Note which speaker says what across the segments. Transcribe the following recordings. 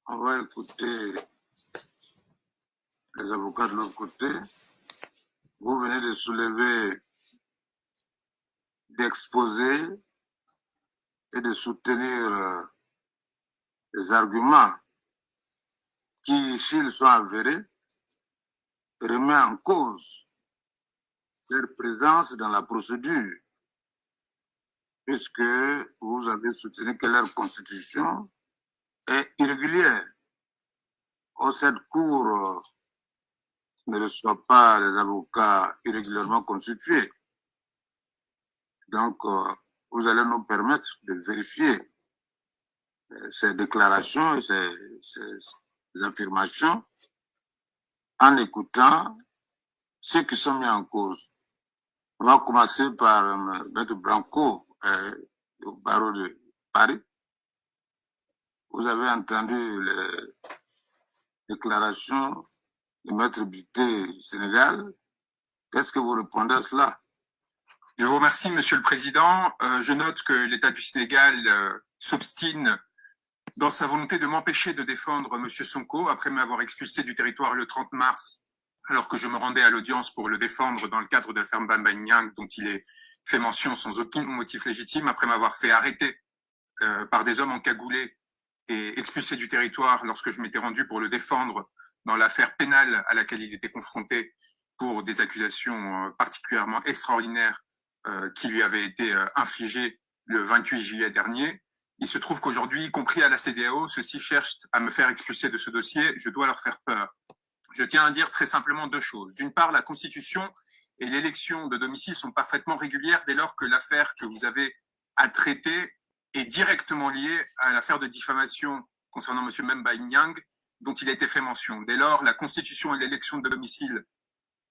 Speaker 1: On va écouter les avocats de l'autre côté. Vous venez de soulever, d'exposer et de soutenir les arguments qui, s'ils sont avérés, remet en cause leur présence dans la procédure, puisque vous avez soutenu que leur constitution est irrégulière. Or, cette cour ne reçoit pas les avocats irrégulièrement constitués. Donc, vous allez nous permettre de vérifier ces déclarations et ces affirmations en écoutant ceux qui sont mis en cause. On va commencer par M. Branco, au barreau de Paris. Vous avez entendu les déclarations de M. Bitté du Sénégal. Qu'est-ce que vous répondez à cela?
Speaker 2: Je vous remercie, Monsieur le Président. Je note que l'État du Sénégal s'obstine dans sa volonté de m'empêcher de défendre M. Sonko après m'avoir expulsé du territoire le 30 mars, alors que je me rendais à l'audience pour le défendre dans le cadre de l'affaire Bamba Niang, dont il est fait mention sans aucun motif légitime, après m'avoir fait arrêter par des hommes encagoulés et expulsé du territoire lorsque je m'étais rendu pour le défendre dans l'affaire pénale à laquelle il était confronté pour des accusations particulièrement extraordinaires qui lui avaient été infligées le 28 juillet dernier. Il se trouve qu'aujourd'hui, y compris à la CEDEAO, ceux-ci cherchent à me faire expulser de ce dossier. Je dois leur faire peur. Je tiens à dire très simplement deux choses. D'une part, la Constitution et l'élection de domicile sont parfaitement régulières dès lors que l'affaire que vous avez à traiter est directement liée à l'affaire de diffamation concernant M. Bamba Niang, dont il a été fait mention. Dès lors, la Constitution et l'élection de domicile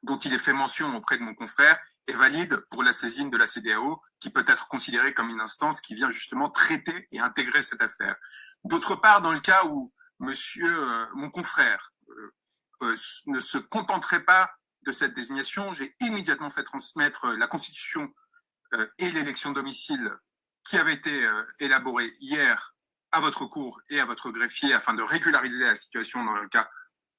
Speaker 2: dont il est fait mention auprès de mon confrère est valide pour la saisine de la CEDEAO, qui peut être considérée comme une instance qui vient justement traiter et intégrer cette affaire. D'autre part, dans le cas où mon confrère ne se contenterait pas de cette désignation, j'ai immédiatement fait transmettre la Constitution et l'élection de domicile qui avait été élaborée hier à votre cour et à votre greffier afin de régulariser la situation dans le cas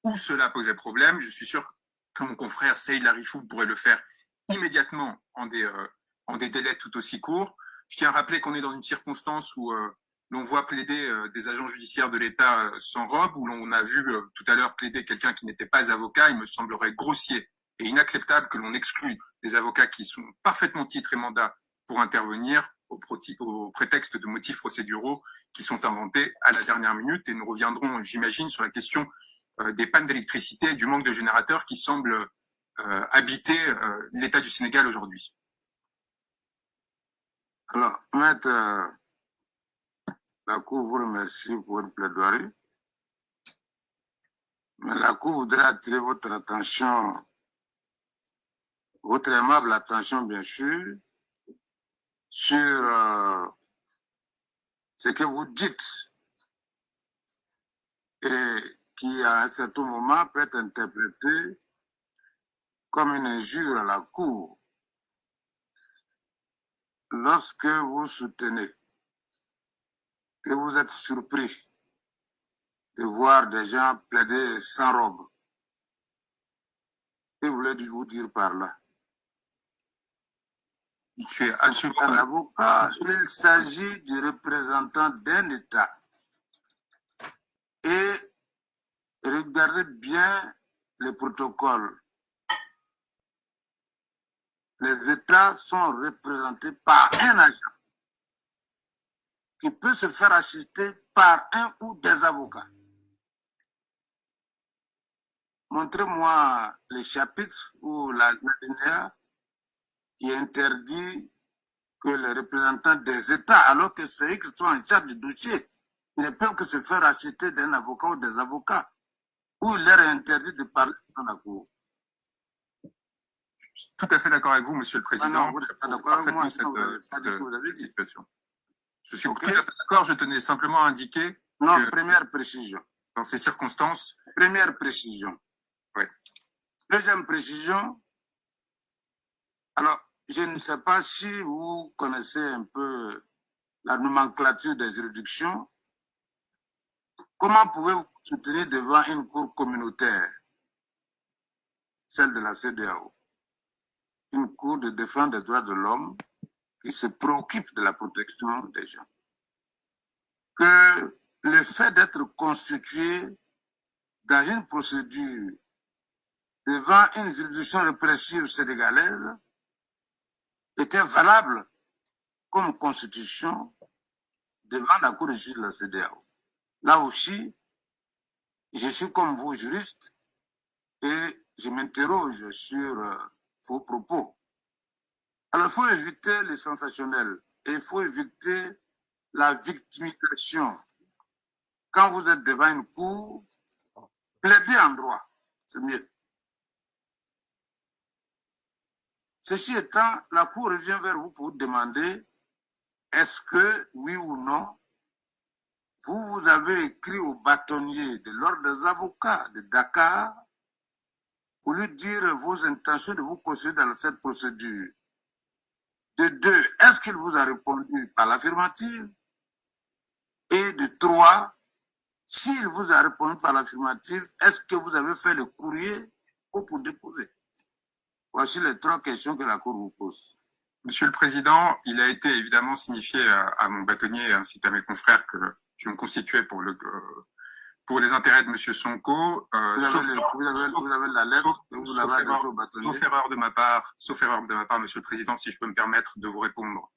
Speaker 2: où cela posait problème. Je suis sûr que mon confrère Seyd Larifou pourrait le faire immédiatement en des délais tout aussi courts. Je tiens à rappeler qu'on est dans une circonstance où l'on voit plaider des agents judiciaires de l'État sans robe, où l'on a vu tout à l'heure plaider quelqu'un qui n'était pas avocat. Il me semblerait grossier et inacceptable que l'on exclue des avocats qui sont parfaitement titres et mandats pour intervenir au prétexte de motifs procéduraux qui sont inventés à la dernière minute. Et nous reviendrons, j'imagine, sur la question des pannes d'électricité et du manque de générateurs qui semblent habiter l'État du Sénégal aujourd'hui.
Speaker 1: Alors, Maître, la Cour vous remercie pour une plaidoirie, mais la Cour voudrait attirer votre attention, votre aimable attention, bien sûr, sur ce que vous dites et qui, à un certain moment, peut être interprété comme une injure à la Cour. Lorsque vous soutenez que vous êtes surpris de voir des gens plaider sans robe, que voulez-vous dire par là?
Speaker 2: C'est absolument
Speaker 1: un avocat, il s'agit du représentant d'un État. Et regardez bien les protocoles. Les États sont représentés par un agent qui peut se faire assister par un ou des avocats. Montrez-moi les chapitres ou l'alinéa qui interdit que les représentants des États, alors que c'est eux qui sont en charge du dossier, ne peuvent que se faire assister d'un avocat ou des avocats, ou il leur est interdit de parler dans la cour.
Speaker 2: Je suis tout à fait d'accord avec vous, Monsieur le Président.
Speaker 1: Ah non, vous n'êtes pas d'accord avec moi,
Speaker 2: cette situation. Je suis tout à fait d'accord, je tenais simplement à indiquer
Speaker 1: non,
Speaker 2: que
Speaker 1: première précision.
Speaker 2: Dans ces circonstances.
Speaker 1: Première précision.
Speaker 2: Oui.
Speaker 1: Deuxième précision. Alors, je ne sais pas si vous connaissez un peu la nomenclature des juridictions. Comment pouvez-vous vous soutenir devant une cour communautaire, celle de la CEDEAO, une cour de défense des droits de l'homme qui se préoccupe de la protection des gens? Que le fait d'être constitué dans une procédure devant une juridiction répressive sénégalaise était valable comme constitution devant la Cour de justice de la CEDEAO. Là aussi, je suis comme vous juriste et je m'interroge sur vos propos. Alors, il faut éviter le sensationnel et il faut éviter la victimisation. Quand vous êtes devant une cour, plaidez en droit, c'est mieux. Ceci étant, la Cour revient vers vous pour vous demander est-ce que, oui ou non, vous avez écrit au bâtonnier de l'ordre des avocats de Dakar pour lui dire vos intentions de vous constituer dans cette procédure. De deux, est-ce qu'il vous a répondu par l'affirmative? Et de trois, s'il vous a répondu par l'affirmative, est-ce que vous avez fait le courrier ou pour déposer? Voici les trois questions que la Cour vous pose.
Speaker 2: Monsieur le Président, il a été évidemment signifié à mon bâtonnier ainsi qu'à mes confrères que je me constituais pour les intérêts de Monsieur Sonko.
Speaker 1: Vous avez la lettre que vous l'avez adressée au bâtonnier.
Speaker 2: Sauf erreur de ma part, Monsieur le Président, si je peux me permettre de vous répondre.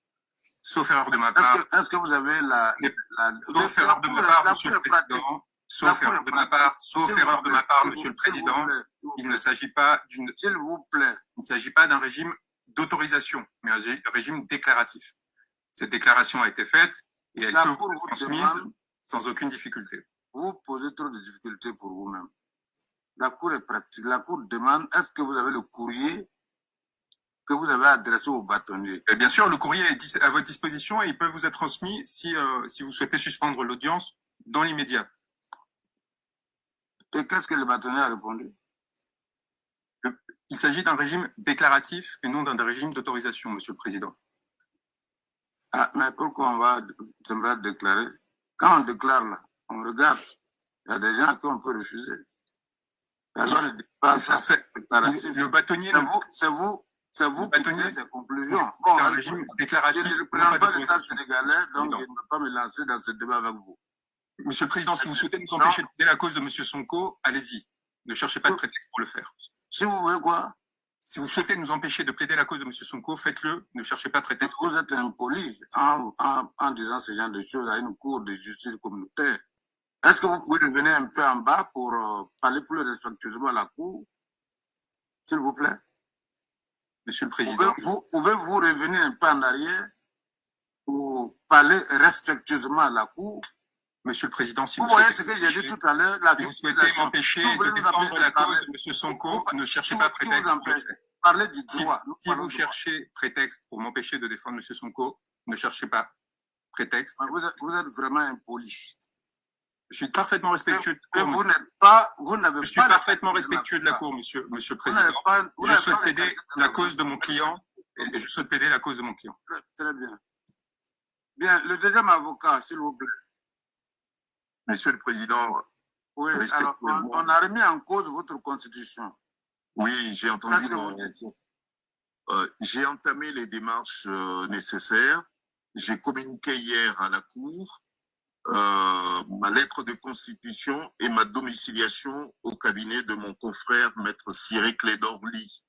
Speaker 2: Sauf erreur de ma part.
Speaker 1: Est-ce que vous avez
Speaker 2: sauf erreur de ma part, Monsieur le Président. Sauf erreur de ma part, Monsieur le Président. Il ne s'agit pas d'une.
Speaker 1: S'il vous plaît.
Speaker 2: Il ne s'agit pas d'un régime d'autorisation, mais un régime déclaratif. Cette déclaration a été faite et elle peut être transmise sans aucune difficulté.
Speaker 1: Vous posez trop de difficultés pour vous-même. La Cour est pratique. La Cour demande, est-ce que vous avez le courrier que vous avez adressé au bâtonnier?
Speaker 2: Et bien sûr, le courrier est à votre disposition et il peut vous être transmis si vous souhaitez suspendre l'audience dans l'immédiat.
Speaker 1: Et qu'est-ce que le bâtonnier a répondu?
Speaker 2: Il s'agit d'un régime déclaratif et non d'un régime d'autorisation, Monsieur le Président.
Speaker 1: Ah, mais pourquoi j'aimerais déclarer? Quand on déclare là, on regarde. Il y a des gens qu'on peut refuser.
Speaker 2: Ça se fait. Le bâtonnier.
Speaker 1: C'est vous qui faites ces conclusions.
Speaker 2: Bon, un régime déclaratif.
Speaker 1: Je ne représente pas l'État sénégalais, donc je ne peux pas me lancer dans ce débat avec vous.
Speaker 2: Monsieur le Président, si vous souhaitez nous empêcher de plaider la cause de Monsieur Sonko, allez-y. Ne cherchez pas de prétexte pour le faire.
Speaker 1: Si vous voulez quoi?
Speaker 2: Si vous souhaitez nous empêcher de plaider la cause de Monsieur Sonko, faites-le. Ne cherchez pas de prétexte.
Speaker 1: Vous êtes impoli en disant ce genre de choses à une cour de justice communautaire. Est-ce que vous pouvez revenir un peu en bas pour parler plus respectueusement à la cour? S'il vous plaît.
Speaker 2: Monsieur le Président.
Speaker 1: Pouvez-vous revenir un peu en arrière pour parler respectueusement à la cour?
Speaker 2: Monsieur le Président, si
Speaker 1: vous voyez ce que j'ai dit tout à l'heure,
Speaker 2: si vous souhaitez m'empêcher de défendre la cause de M. Sonko, ne cherchez pas prétexte.
Speaker 1: Parlez du droit.
Speaker 2: Si vous cherchez prétexte pour m'empêcher de défendre M. Sonko, ne cherchez pas prétexte.
Speaker 1: Vous êtes vraiment impoli.
Speaker 2: Je suis parfaitement respectueux de la
Speaker 1: cour.
Speaker 2: Je suis parfaitement respectueux de la cour, monsieur le Président. Je souhaite plaider la cause de mon client et je souhaite plaider la cause de mon client.
Speaker 1: Très bien. Bien, le deuxième avocat, s'il vous plaît.
Speaker 3: Monsieur le Président,
Speaker 1: oui, alors on a remis en cause votre constitution.
Speaker 3: Oui, j'ai entendu. J'ai entamé les démarches nécessaires. J'ai communiqué hier à la Cour ma lettre de constitution et ma domiciliation au cabinet de mon confrère Maître Cyril Clédor-Ly.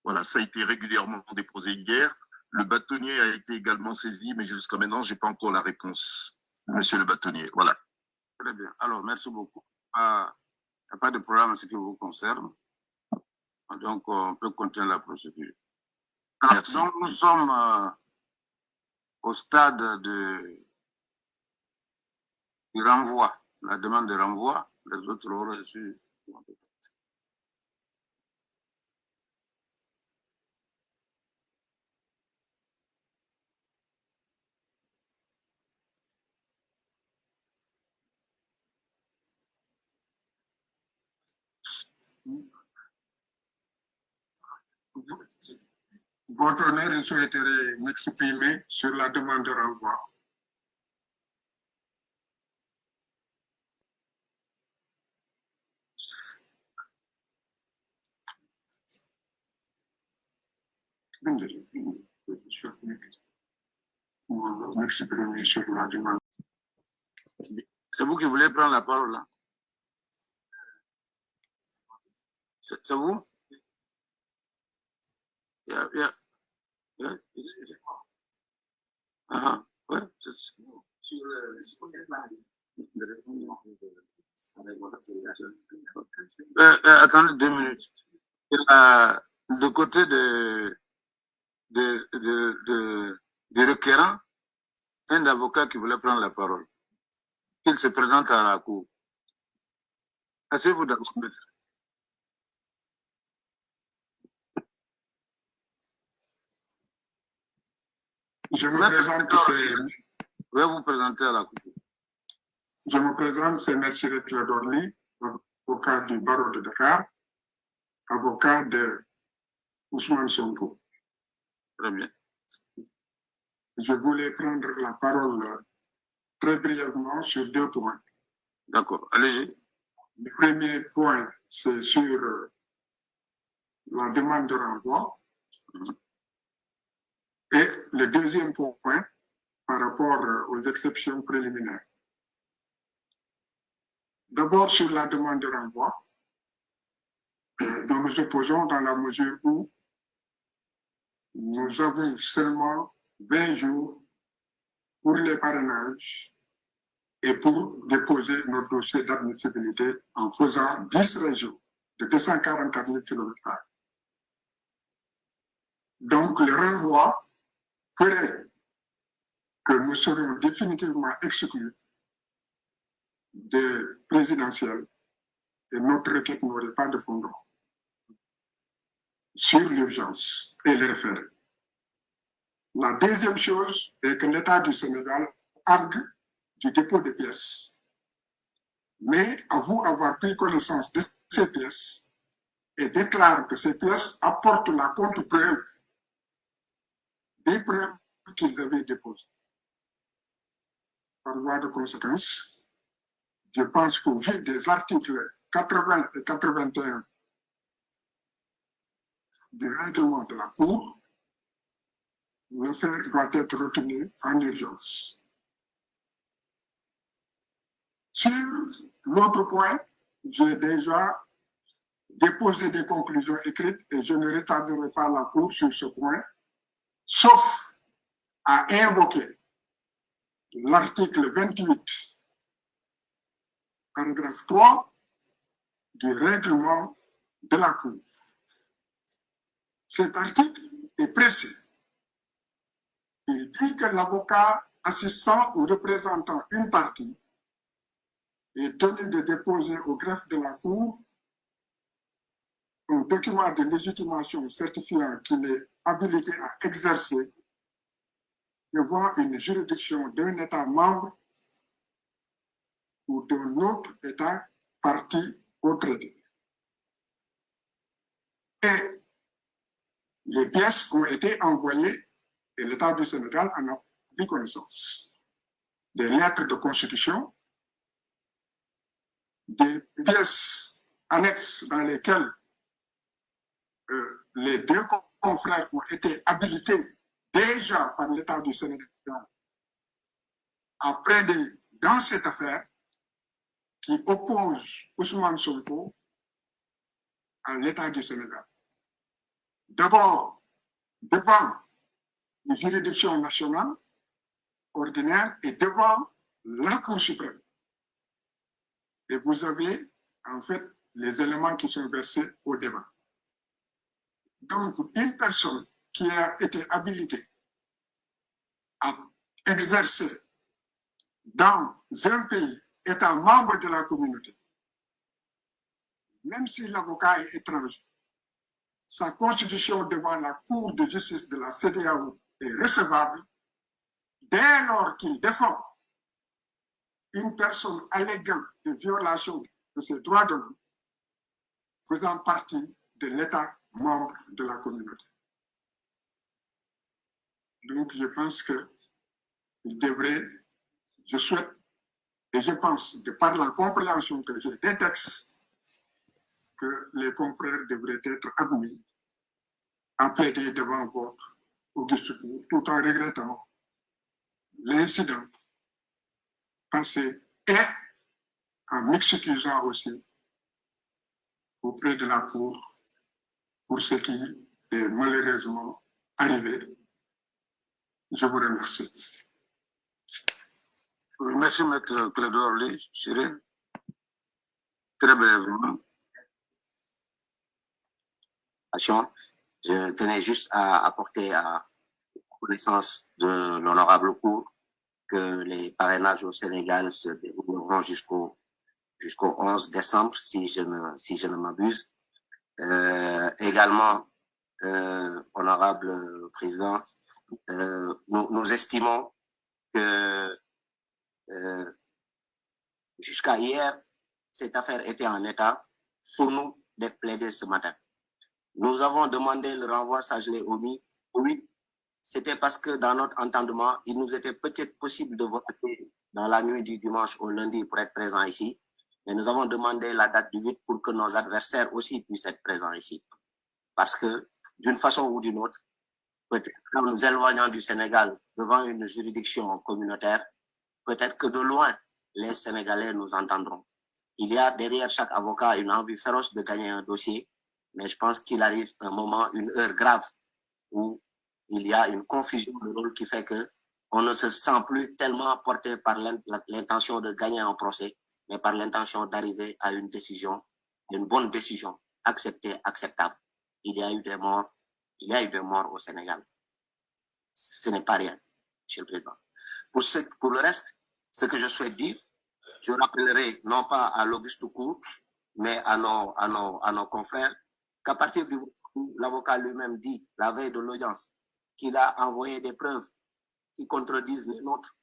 Speaker 3: Voilà, ça a été régulièrement déposé hier. Le bâtonnier a été également saisi, mais jusqu'à maintenant, je n'ai pas encore la réponse, monsieur le bâtonnier. Voilà.
Speaker 1: Très bien. Alors, merci beaucoup. Il n'y a pas de problème en ce qui vous concerne. Donc, on peut continuer la procédure. Alors, donc, nous sommes au stade du renvoi, la demande de renvoi. Les autres ont reçu.
Speaker 4: Votre honneur, je souhaiterais m'exprimer sur la demande de renvoi. pour m'exprimer sur la demande.
Speaker 1: C'est vous qui voulez prendre la parole là? C'est vous? Ouais, attendez 2 minutes. Du côté des requérants, un avocat qui voulait prendre la parole, qu'il se présente à la cour. Asseyez-vous d'abord, maître.
Speaker 4: Je me présente,
Speaker 1: Vous vous présenter à la cour.
Speaker 4: Je me présente, c'est M. Théodore, avocat du barreau de Dakar, avocat de Ousmane Sonko.
Speaker 1: Très bien.
Speaker 4: Je voulais prendre la parole très brièvement sur 2 points.
Speaker 1: D'accord, allez-y.
Speaker 4: Le premier point, c'est sur la demande de renvoi. Et le deuxième point, par rapport aux exceptions préliminaires. D'abord, sur la demande de renvoi, nous nous opposons dans la mesure où nous avons seulement 20 jours pour les parrainages et pour déposer notre dossier d'admissibilité en faisant 10 régions de 244 000 km². Donc, le renvoi ferait que nous serions définitivement exclus des présidentielles et notre requête n'aurait pas de fondement sur l'urgence et le référé. La deuxième chose est que l'État du Sénégal argue du dépôt des pièces. Mais avoue avoir pris connaissance de ces pièces et déclare que ces pièces apportent la contre-preuve des preuves qu'ils avaient déposées. Par voie de conséquence, je pense qu'au vu des articles 80 et 81 du règlement de la Cour, l'affaire doit être retenue en urgence. Sur l'autre point, j'ai déjà déposé des conclusions écrites et je ne retarderai pas la Cour sur ce point, sauf à invoquer l'article 28, paragraphe 3 du règlement de la Cour. Cet article est précis. Il dit que l'avocat assistant ou représentant une partie est tenu de déposer au greffe de la Cour un document de légitimation certifiant qu'il est habilité à exercer devant une juridiction d'un État membre ou d'un autre État parti au traité. Et les pièces ont été envoyées et l'État du Sénégal en a pris connaissance. Des lettres de constitution, des pièces annexes dans lesquelles les 2 confrères ont été habilités déjà par l'État du Sénégal à plaider dans cette affaire qui oppose Ousmane Sonko à l'État du Sénégal. D'abord, devant une juridiction nationale ordinaire et devant la Cour suprême. Et vous avez en fait les éléments qui sont versés au débat. Donc, une personne qui a été habilitée à exercer dans un pays, État membre de la communauté, même si l'avocat est étranger, sa constitution devant la Cour de justice de la CEDEAO est recevable dès lors qu'il défend une personne alléguant de violation de ses droits de l'homme faisant partie de l'État membre de la communauté. Donc, je pense qu'il devrait, je souhaite, et je pense, de par la compréhension que j'ai des textes, que les confrères devraient être admis a plaidé devant votre auguste cour tout en regrettant l'incident passé et en m'excusant aussi auprès de la cour pour ce qui est malheureusement arrivé. Je vous remercie.
Speaker 1: Merci, Maître Clédor Ly Chiré. Très brièvement.
Speaker 5: Je tenais juste à apporter à connaissance de l'honorable cour que les parrainages au Sénégal se dérouleront jusqu'au 11 décembre, si je ne m'abuse. Également, honorable président, nous estimons que jusqu'à hier, cette affaire était en état pour nous d'être plaidée ce matin. Nous avons demandé le renvoi, ça je l'ai omis. Oui, c'était parce que dans notre entendement, il nous était peut-être possible de voter dans la nuit du dimanche au lundi pour être présents ici. Mais nous avons demandé la date du 8 pour que nos adversaires aussi puissent être présents ici. Parce que, d'une façon ou d'une autre, peut-être en nous éloignant du Sénégal devant une juridiction communautaire, peut-être que de loin, les Sénégalais nous entendront. Il y a derrière chaque avocat une envie féroce de gagner un dossier, mais je pense qu'il arrive un moment, une heure grave, où il y a une confusion de rôle qui fait que on ne se sent plus tellement porté par l'intention de gagner un procès, mais par l'intention d'arriver à une décision, une bonne décision, acceptée, acceptable. Il y a eu des morts au Sénégal. Ce n'est pas rien, Monsieur le Président. Pour le reste, ce que je souhaite dire, je rappellerai non pas à l'auguste cour, mais à nos confrères, qu'à partir du moment où l'avocat lui-même dit, la veille de l'audience, qu'il a envoyé des preuves qui contredisent les nôtres,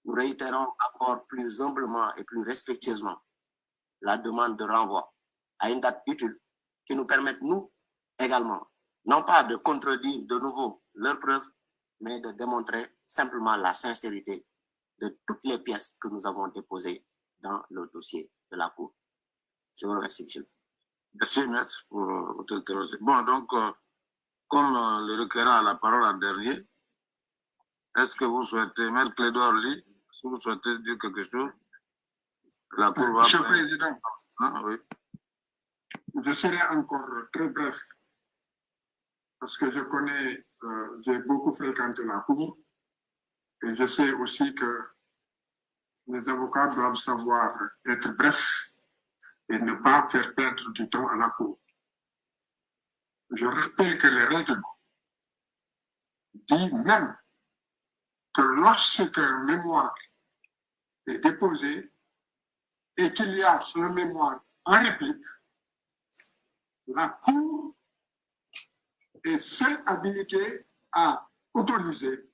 Speaker 5: nous réitérons encore plus humblement et plus respectueusement la demande de renvoi à une date utile qui nous permette, nous également, non pas de contredire de nouveau leurs preuves, mais de démontrer simplement la sincérité de toutes les pièces que nous avons déposées dans le dossier de la Cour. Je vous remercie, monsieur.
Speaker 1: Merci, maître, pour votre intervention. Bon, donc, comme le requérant a la parole en dernier, est-ce que vous souhaitez, maître Clédor Ly, est-ce que vous souhaitez dire quelque chose? La Cour va...
Speaker 4: Monsieur le Président,
Speaker 1: oui.
Speaker 4: je serai encore très bref parce que je connais, j'ai beaucoup fréquenté la Cour et je sais aussi que les avocats doivent savoir être brefs et ne pas faire perdre du temps à la Cour. Je rappelle que le règlement dit même que lorsque un mémoire est déposé et qu'il y a un mémoire en réplique, la Cour est seule habilitée à autoriser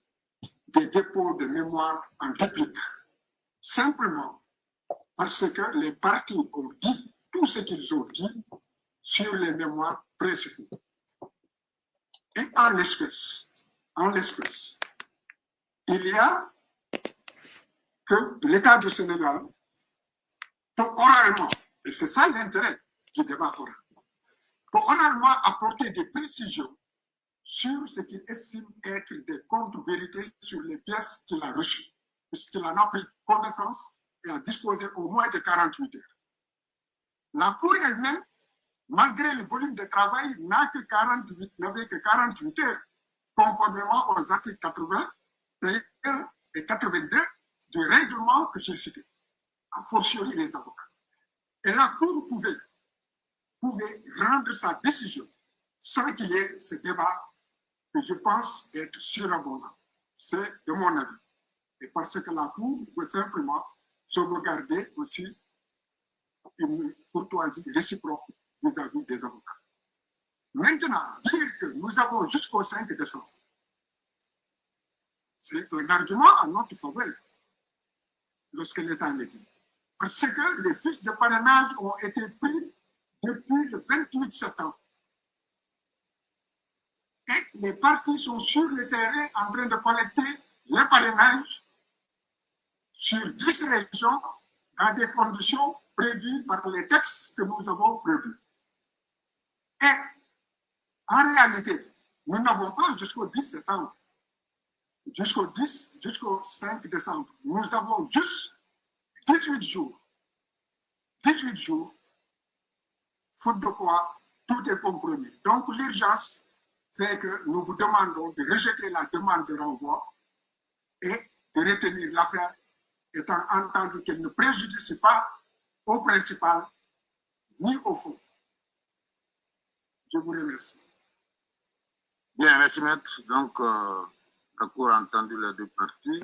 Speaker 4: des dépôts de mémoire en réplique. Simplement parce que les parties ont dit tout ce qu'ils ont dit sur les mémoires précédentes. Et en l'espèce, il y a que l'État du Sénégal peut oralement, et c'est ça l'intérêt du débat oral, peut oralement apporter des précisions sur ce qu'il estime être des contre-vérités sur les pièces qu'il a reçues, puisqu'il en a pris connaissance et a disposé au moins de 48 heures. La Cour elle-même, malgré le volume de travail, n'avait que 48 heures, conformément aux articles 80 et 82 du règlement que j'ai cité, a fortiori les avocats. Et la Cour pouvait rendre sa décision sans qu'il y ait ce débat que je pense être surabondant. C'est de mon avis. Et parce que la Cour peut simplement sauvegarder aussi une courtoisie réciproque vis-à-vis des avocats. Maintenant, dire que nous avons jusqu'au 5 décembre, c'est un argument à notre faveur lorsque l'État le dit. Parce que les fiches de parrainage ont été prises depuis le 28 septembre. Et les partis sont sur le terrain en train de collecter les parrainages sur 10 régions dans des conditions prévues par les textes que nous avons prévus. Et en réalité, Nous n'avons pas jusqu'au 10 septembre, jusqu'au 5 décembre. Nous avons juste 18 jours. 18 jours, faute de quoi tout est compromis. Donc l'urgence fait que nous vous demandons de rejeter la demande de renvoi et de retenir l'affaire, étant entendu qu'elle ne préjudicie pas au principal ni au fond. Je vous remercie.
Speaker 1: Bien, merci maître. Donc, la Cour a entendu les deux parties.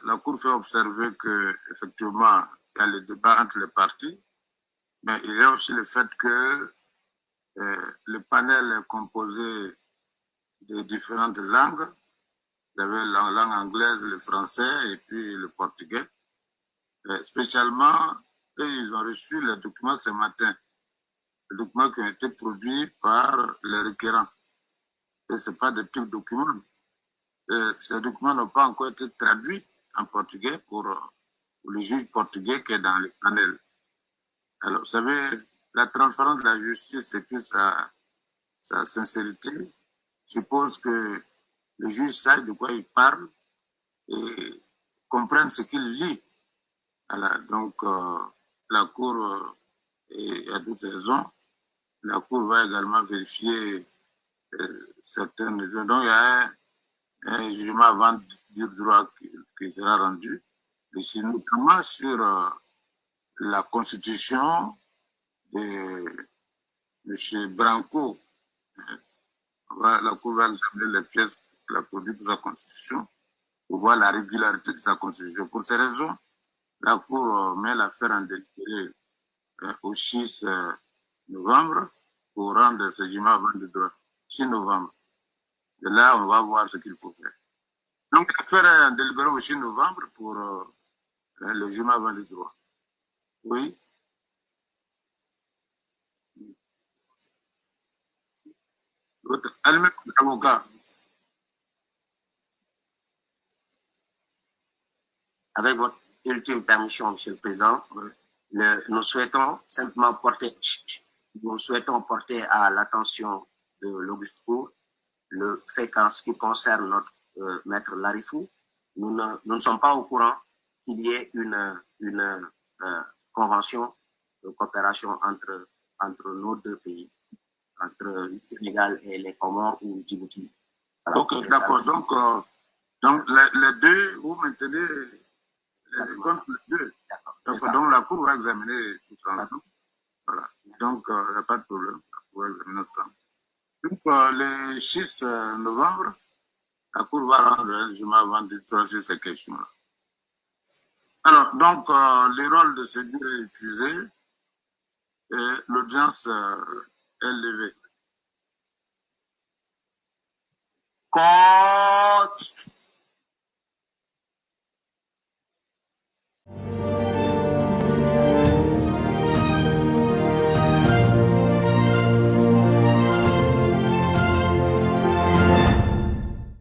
Speaker 1: La Cour fait observer que effectivement il y a le débat entre les parties, mais il y a aussi le fait que le panel est composé de différentes langues. Il y avait la langue anglaise, le français et puis le portugais. Spécialement, eux, ils ont reçu les documents ce matin, les documents qui ont été produits par les requérants. Et ce n'est pas des petits documents. Ces documents n'ont pas encore été traduits en portugais pour le juge portugais qui est dans le panel. Alors, vous savez, la transparence de la justice et puis sa sincérité suppose que le juge sache de quoi il parle et comprenne ce qu'il lit. Voilà, donc, la Cour, et à toutes raisons, la Cour va également vérifier certaines. Donc, il y a un jugement avant du droit qui sera rendu, ici, notamment sur la constitution de M. Branco. La Cour va examiner les pièces qu'il a produites de sa constitution pour voir la régularité de sa constitution. Pour ces raisons, la Cour met l'affaire en délibéré au 6 novembre pour rendre ce jugement avant le droit. 6 novembre. Et là, on va voir ce qu'il faut faire. Donc, l'affaire est en délibéré au 6 novembre pour le jugement avant le droit. Oui. Elle-même, avocat.
Speaker 5: Avec votre ultime permission, Monsieur le Président, oui. Nous souhaitons simplement porter à l'attention de l'Auguste Cour le fait qu'en ce qui concerne notre maître Larifou, nous ne sommes pas au courant qu'il y ait une convention de coopération entre nos deux pays, entre le Sénégal et les Comores ou Djibouti.
Speaker 1: Voilà, ok, d'accord. Donc les deux, vous maintenez les comptes les deux. Donc la Cour va examiner tout ça. Voilà. Donc il n'y a pas de problème. La Cour va examiner ça. Donc le 6 novembre, la Cour va rendre un jugement avant de traiter ces questions-là. Alors, donc, les rôles de ces deux est utilisé et l'audience est levée.
Speaker 5: Court.